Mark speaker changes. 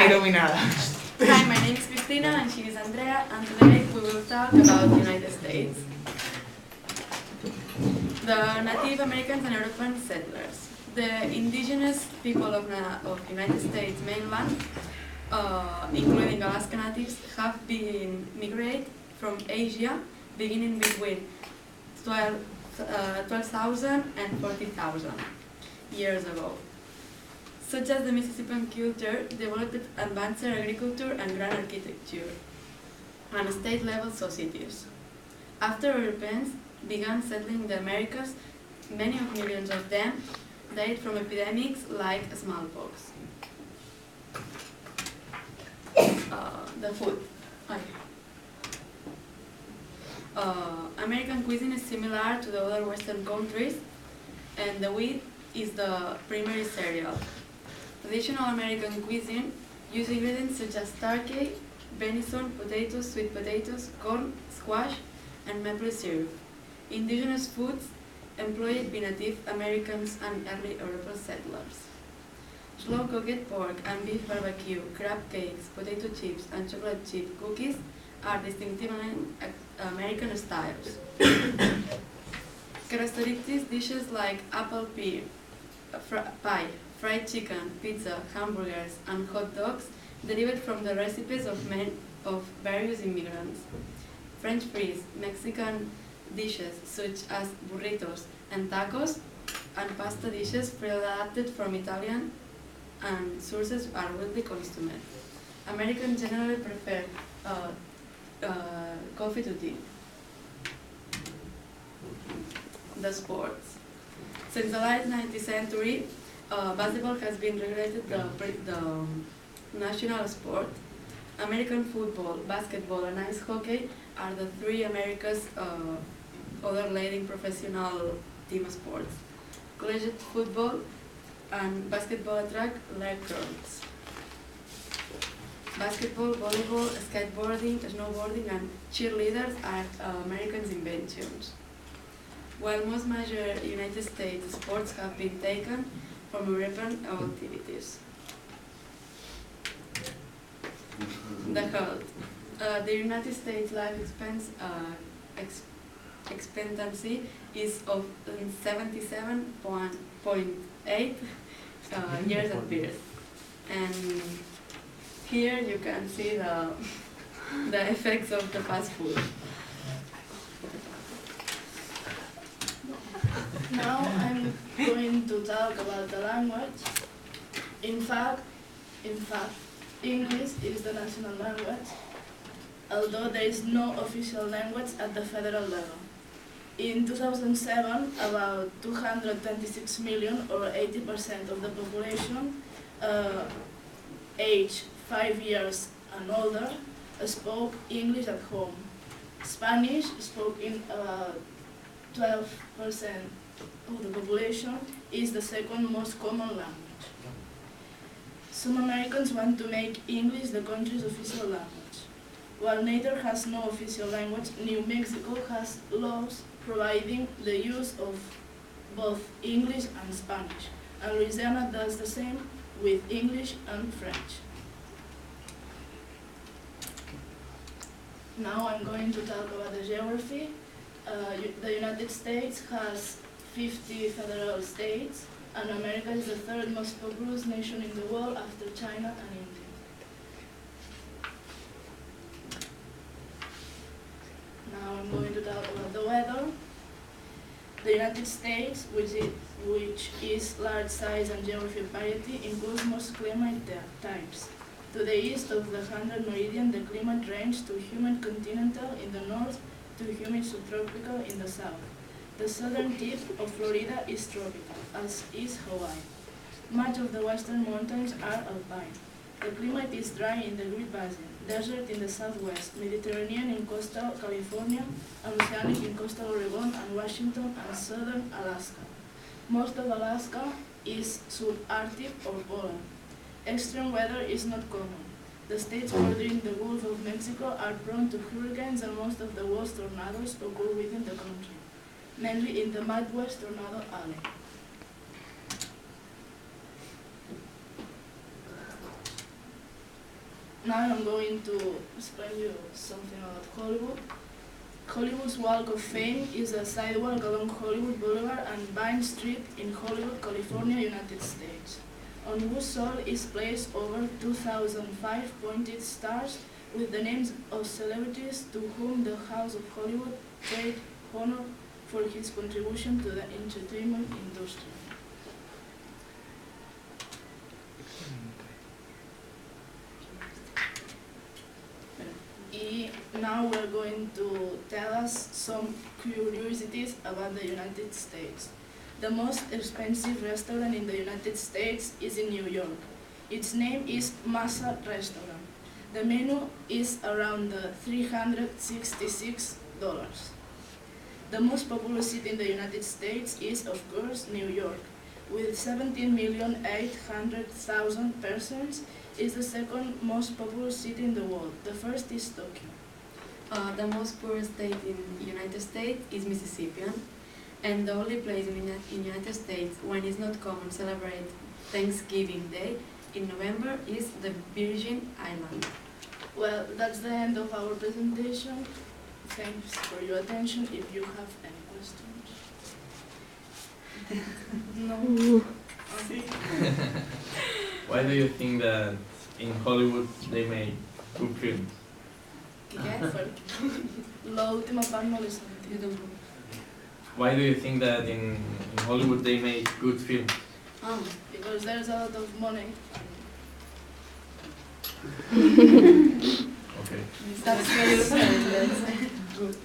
Speaker 1: iluminada.
Speaker 2: Hi, my name is Cristina and she is Andrea, and today we will talk about the United States. The Native Americans and European settlers. The indigenous people of United States mainland, including Alaska natives, have been migrated from Asia beginning between 12,000 and 40,000 years ago. Such as the Mississippian culture developed advanced agriculture and grand architecture, and state-level societies. After Europeans began settling the Americas, many of millions of them died from epidemics like smallpox. The food. American cuisine is similar to the other Western countries, and the wheat is the primary cereal. Traditional American cuisine uses ingredients such as turkey, venison, potatoes, sweet potatoes, corn, squash, and maple syrup. Indigenous foods employed by Native Americans and early European settlers. Slow-cooked pork and beef barbecue, crab cakes, potato chips, and chocolate chip cookies are distinctively American styles. Characteristic dishes like apple pie, fried chicken, pizza, hamburgers, and hot dogs derived from the recipes of various immigrants. French fries, Mexican dishes such as burritos and tacos, and pasta dishes pre-adapted from Italian and sources are widely consumed. Americans generally prefer coffee to tea. The sports. Since the late 19th century, basketball has been regulated the national sport. American football, basketball, and ice hockey are the three America's other leading professional team sports. Collegiate football and basketball attract lacrosse. Basketball, volleyball, skateboarding, snowboarding, and cheerleaders are Americans' inventions. While most major United States sports have been taken from European activities. The health. The United States life expectancy is of 77.8 years at birth. And here you can see the effects of the fast food.
Speaker 3: Now I'm going to talk about the language. In fact, English is the national language, although there is no official language at the federal level. In 2007, about 226 million, or 80% of the population, aged 5 years and older, spoke English at home. Spanish, spoken in about 12% of the population, is the second most common language. Some Americans want to make English the country's official language. While neither has no official language, New Mexico has laws providing the use of both English and Spanish, and Louisiana does the same with English and French. Now I'm going to talk about the geography. The United States has 50 federal states, and America is the third most populous nation in the world after China and India. Now I'm going to talk about the weather. The United States, which is large size and geographic variety, includes most climate types. To the east of the 100 meridian, the climate ranges to humid continental in the north to humid subtropical in the south. The southern tip of Florida is tropical, as is Hawaii. Much of the western mountains are alpine. The climate is dry in the Great Basin, desert in the southwest, Mediterranean in coastal California, and oceanic in coastal Oregon and Washington and southern Alaska. Most of Alaska is subarctic or polar. Extreme weather is not common. The states bordering the Gulf of Mexico are prone to hurricanes, and most of the worst tornadoes occur within the country, mainly in the Midwest Tornado Alley. Now I'm going to explain you something about Hollywood. Hollywood's Walk of Fame is a sidewalk along Hollywood Boulevard and Vine Street in Hollywood, California, United States, on whose soil is placed over 2,005 pointed stars with the names of celebrities to whom the House of Hollywood paid honor for his contribution to the entertainment industry. Now we're going to tell us some curiosities about the United States. The most expensive restaurant in the United States is in New York. Its name is Masa Restaurant. The menu is around $366. The most populous city in the United States is, of course, New York. With 17,800,000 persons, is the second most populous city in the world. The first is Tokyo.
Speaker 2: The most poorest state in the United States is Mississippi, and the only place in the United States when it's not common to celebrate Thanksgiving Day in November is the Virgin Islands.
Speaker 3: Well, that's the end of our presentation. Thanks for your attention. If you have any questions. No.
Speaker 1: Why do you think that in Hollywood they make good films?
Speaker 3: La última parte no le sentí.
Speaker 1: Why do you think that in Hollywood they make good films?
Speaker 3: Because there's a lot of money.
Speaker 1: Okay.
Speaker 2: That's really good.
Speaker 3: Good.